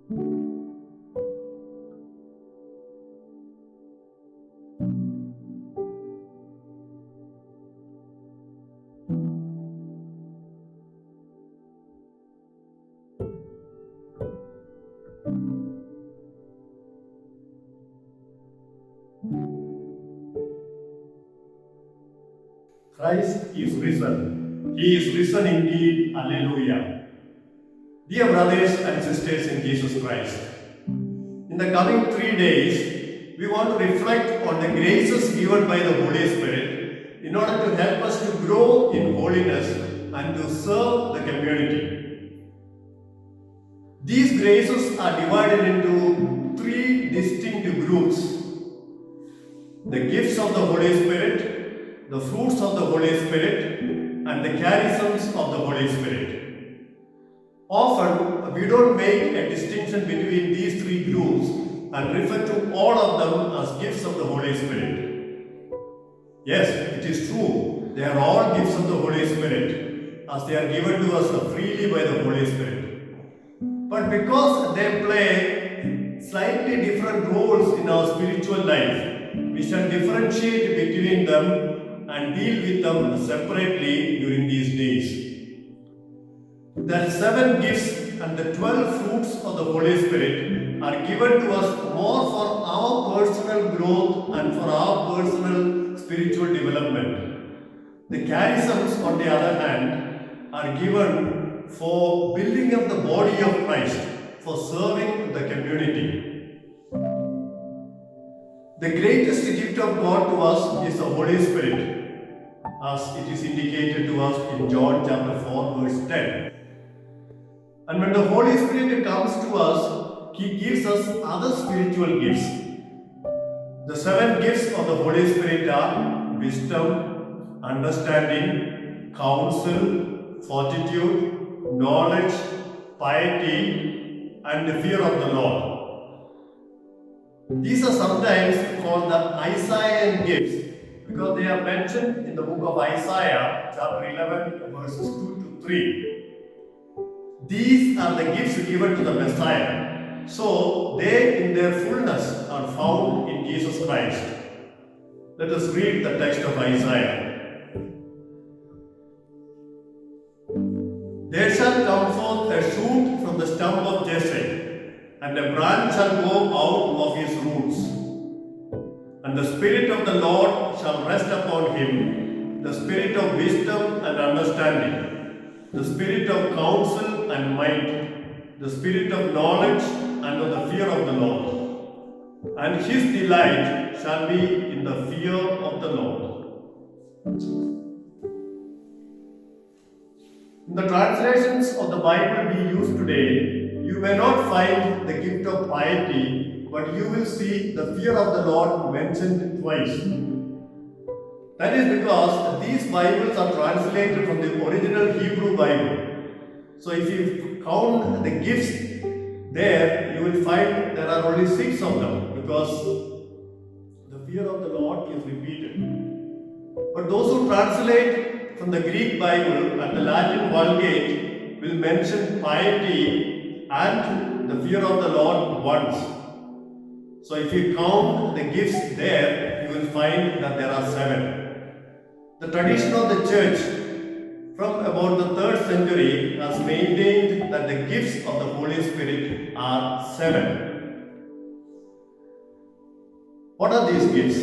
Christ is risen. He is risen indeed. Alleluia. Dear brothers and sisters in Jesus Christ, in the coming 3 days, we want to reflect on the graces given by the Holy Spirit in order to help us to grow in holiness and to serve the community. These graces are divided into three distinct groups: the gifts of the Holy Spirit, the fruits of the Holy Spirit, and the charisms of the Holy Spirit. Often, we don't make a distinction between these three groups and refer to all of them as gifts of the Holy Spirit. Yes, it is true, they are all gifts of the Holy Spirit, as they are given to us freely by the Holy Spirit. But because they play slightly different roles in our spiritual life, we shall differentiate between them and deal with them separately during these days. The 7 gifts and the 12 fruits of the Holy Spirit are given to us more for our personal growth and for our personal spiritual development. The charisms, on the other hand, are given for building up the body of Christ, for serving the community. The greatest gift of God to us is the Holy Spirit, as it is indicated to us in John chapter 4 verse 10. And when the Holy Spirit comes to us, He gives us other spiritual gifts. The 7 gifts of the Holy Spirit are wisdom, understanding, counsel, fortitude, knowledge, piety, and the fear of the Lord. These are sometimes called the Isaiah gifts because they are mentioned in the book of Isaiah, chapter 11, verses 2 to 3. These are the gifts given to the Messiah. So, they in their fullness are found in Jesus Christ. Let us read the text of Isaiah. There shall come forth a shoot from the stump of Jesse, and a branch shall go out of his roots. And the Spirit of the Lord shall rest upon him, the Spirit of wisdom and understanding, the Spirit of counsel and might, the Spirit of knowledge and of the fear of the Lord. And his delight shall be in the fear of the Lord. In the translations of the Bible we use today, you may not find the gift of piety, but you will see the fear of the Lord mentioned twice. That is because these Bibles are translated from the original Hebrew Bible. So if you count the gifts there, you will find there are only 6 of them because the fear of the Lord is repeated. But those who translate from the Greek Bible and the Latin Vulgate will mention piety and the fear of the Lord once. So if you count the gifts there, you will find that there are 7. The tradition of the church from about the 3rd century has maintained that the gifts of the Holy Spirit are 7. What are these gifts?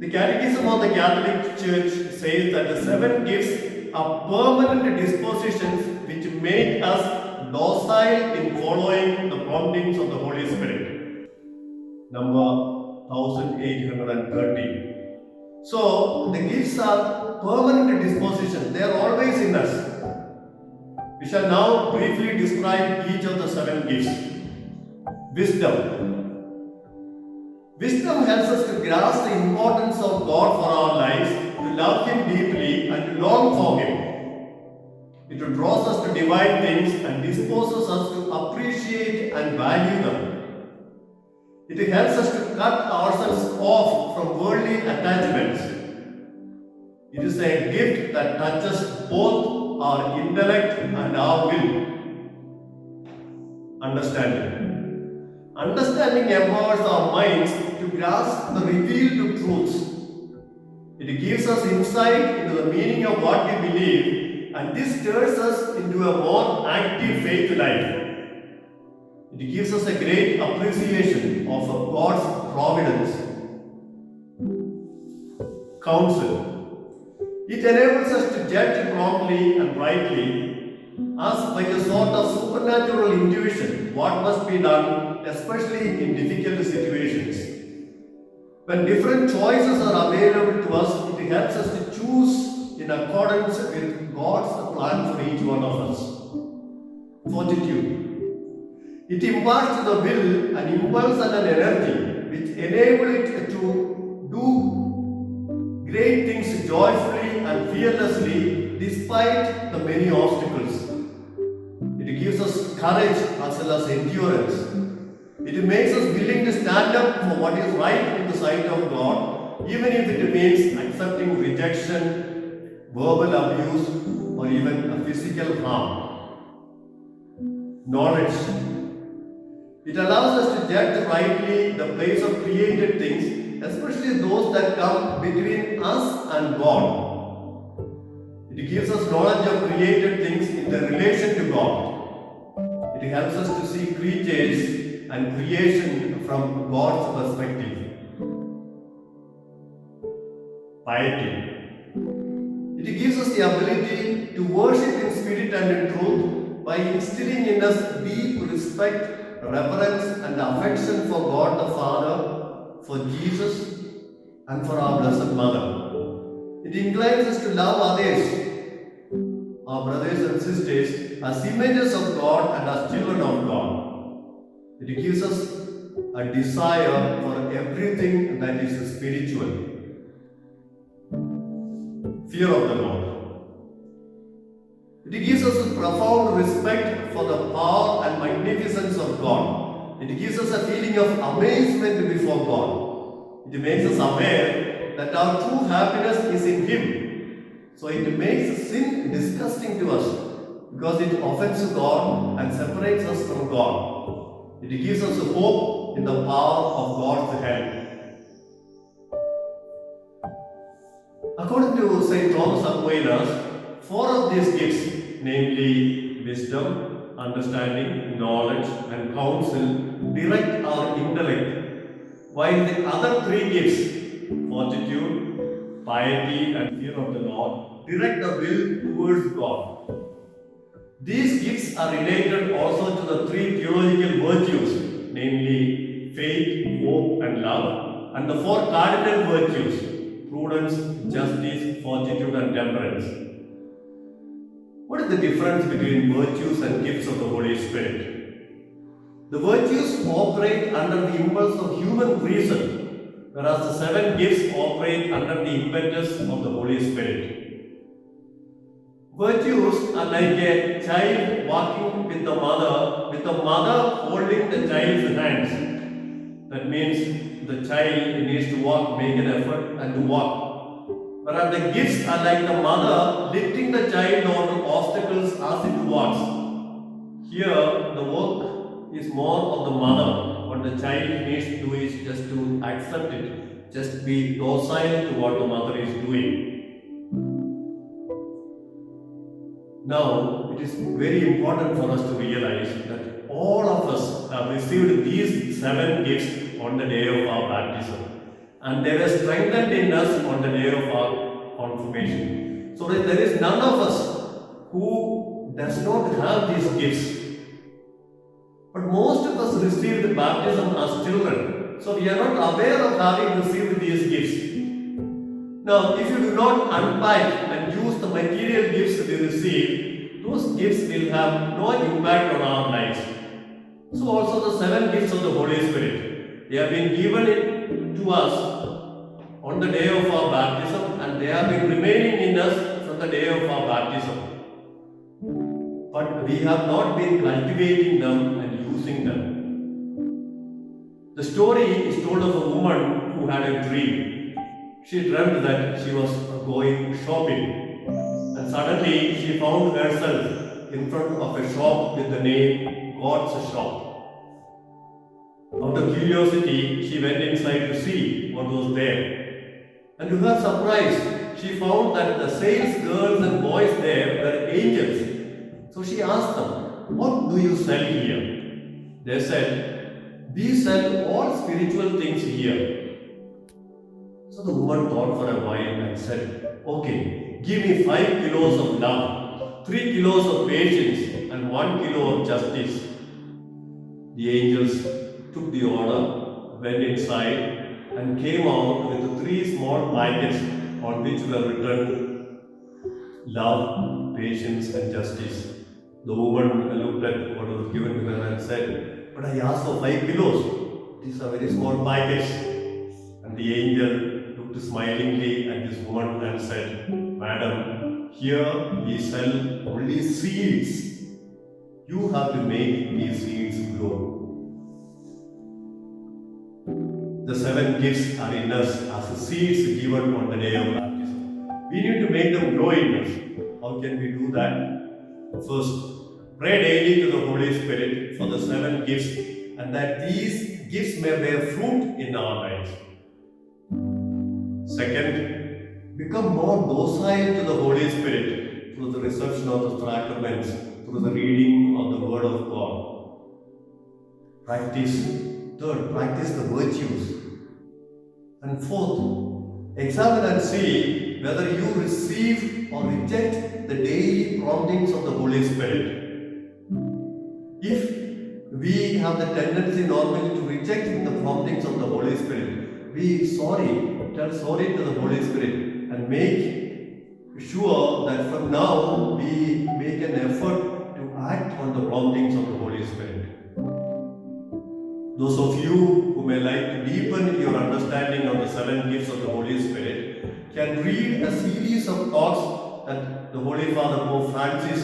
The Catechism of the Catholic Church says that the 7 gifts are permanent dispositions which make us docile in following the promptings of the Holy Spirit. Number 1830. So, the gifts are permanent disposition. They are always in us. We shall now briefly describe each of the 7 gifts. Wisdom. Wisdom helps us to grasp the importance of God for our lives, to love Him deeply and to long for Him. It draws us to divine things and disposes us to appreciate and value them. It helps us to cut ourselves off from worldly attachments. It is a gift that touches both our intellect and our will. Understanding. Understanding empowers our minds to grasp the revealed truths. It gives us insight into the meaning of what we believe, and this stirs us into a more active faith life. It gives us a great appreciation of God's providence. Counsel. It enables us to judge promptly and rightly, as by a sort of supernatural intuition what must be done, especially in difficult situations. When different choices are available to us, it helps us to choose in accordance with God's plan for each one of us. Fortitude. It imparts to the will an impulse and an energy which enable it to do great things joyfully and fearlessly despite the many obstacles. It gives us courage as well as endurance. It makes us willing to stand up for what is right in the sight of God, even if it means accepting rejection, verbal abuse, or even a physical harm. Knowledge. It allows us to judge rightly the place of created things, especially those that come between us and God. It gives us knowledge of created things in their relation to God. It helps us to see creatures and creation from God's perspective. Piety. It gives us the ability to worship in spirit and in truth by instilling in us deep respect, reverence and affection for God the Father, for Jesus, and for our Blessed Mother. It inclines us to love others, our brothers and sisters, as images of God and as children of God. It gives us a desire for everything that is spiritual. Fear of the Lord. It gives us a profound respect for the power and magnificence of God. It gives us a feeling of amazement before God. It makes us aware that our true happiness is in Him. So it makes sin disgusting to us because it offends God and separates us from God. It gives us a hope in the power of God's help. According to St. Thomas Aquinas, 4 of these gifts, namely wisdom, understanding, knowledge, and counsel, direct our intellect, while the other 3 gifts, fortitude, piety, and fear of the Lord, direct the will towards God. These gifts are related also to the 3 theological virtues, namely faith, hope, and love, and the 4 cardinal virtues, prudence, justice, fortitude, and temperance. What is the difference between virtues and gifts of the Holy Spirit? The virtues operate under the impulse of human reason, whereas the 7 gifts operate under the impetus of the Holy Spirit. Virtues are like a child walking with the mother holding the child's hands. That means the child needs to walk, make an effort, and to walk. Whereas the gifts are like the mother lifting the child over obstacles as it walks. Here, the work is more of the mother. What the child needs to do is just to accept it, just be docile to what the mother is doing. Now, it is very important for us to realize that all of us have received these 7 gifts on the day of our baptism. And they were strengthened in us on the day of our confirmation. So that there is none of us who does not have these gifts. But most of us received baptism as children. So we are not aware of having received these gifts. Now, if you do not unpack and use the material gifts that we receive, those gifts will have no impact on our lives. So also the 7 gifts of the Holy Spirit, they have been given to us on the day of our baptism, and they have been remaining in us from the day of our baptism. But we have not been cultivating them and using them. The story is told of a woman who had a dream. She dreamt that she was going shopping, and suddenly she found herself in front of a shop with the name God's Shop. Out of curiosity, she went inside to see what was there. And to her surprise, she found that the sales girls and boys there were angels. So she asked them, "What do you sell here?" They said, "We sell all spiritual things here." So the woman thought for a while and said, "Okay, give me 5 kilos of love, 3 kilos of patience, and 1 kilo of justice." The angels took the order, went inside, and came out with 3 small packets on which were written love, patience, and justice. The woman looked at what was given to her and said, "But I asked for 5 kilos. These are very small packets." And the angel looked smilingly at this woman and said, "Madam, here we sell only seeds. You have to make these seeds grow." The 7 gifts are in us as seeds given on the day of baptism. We need to make them grow in us. How can we do that? First, pray daily to the Holy Spirit for the 7 gifts and that these gifts may bear fruit in our lives. Second, become more docile to the Holy Spirit through the reception of the sacraments, through the reading of the Word of God. Third, practice the virtues. And fourth, examine and see whether you receive or reject the daily promptings of the Holy Spirit. If we have the tendency normally to reject the promptings of the Holy Spirit, tell sorry to the Holy Spirit and make sure that from now we make an effort to act on the promptings of the Holy Spirit. Those of you who may like to deepen your understanding of the 7 gifts of the Holy Spirit can read a series of talks that the Holy Father Pope Francis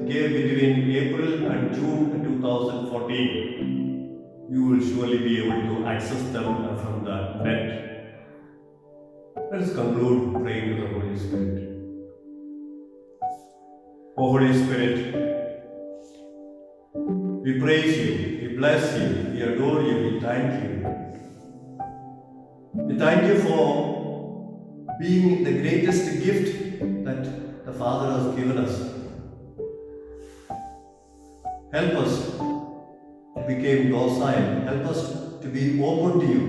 gave between April and June 2014. You will surely be able to access them from the net. Let us conclude praying to the Holy Spirit. O Holy Spirit, we praise you, we bless you, we adore you, we thank you. We thank you for being the greatest gift that the Father has given us. Help us to become docile, help us to be open to you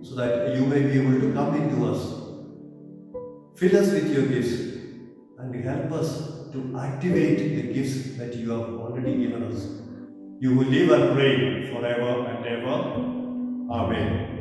so that you may be able to come into us. Fill us with your gifts and help us to activate the gifts that you have already given us. You will live and reign forever and ever. Amen.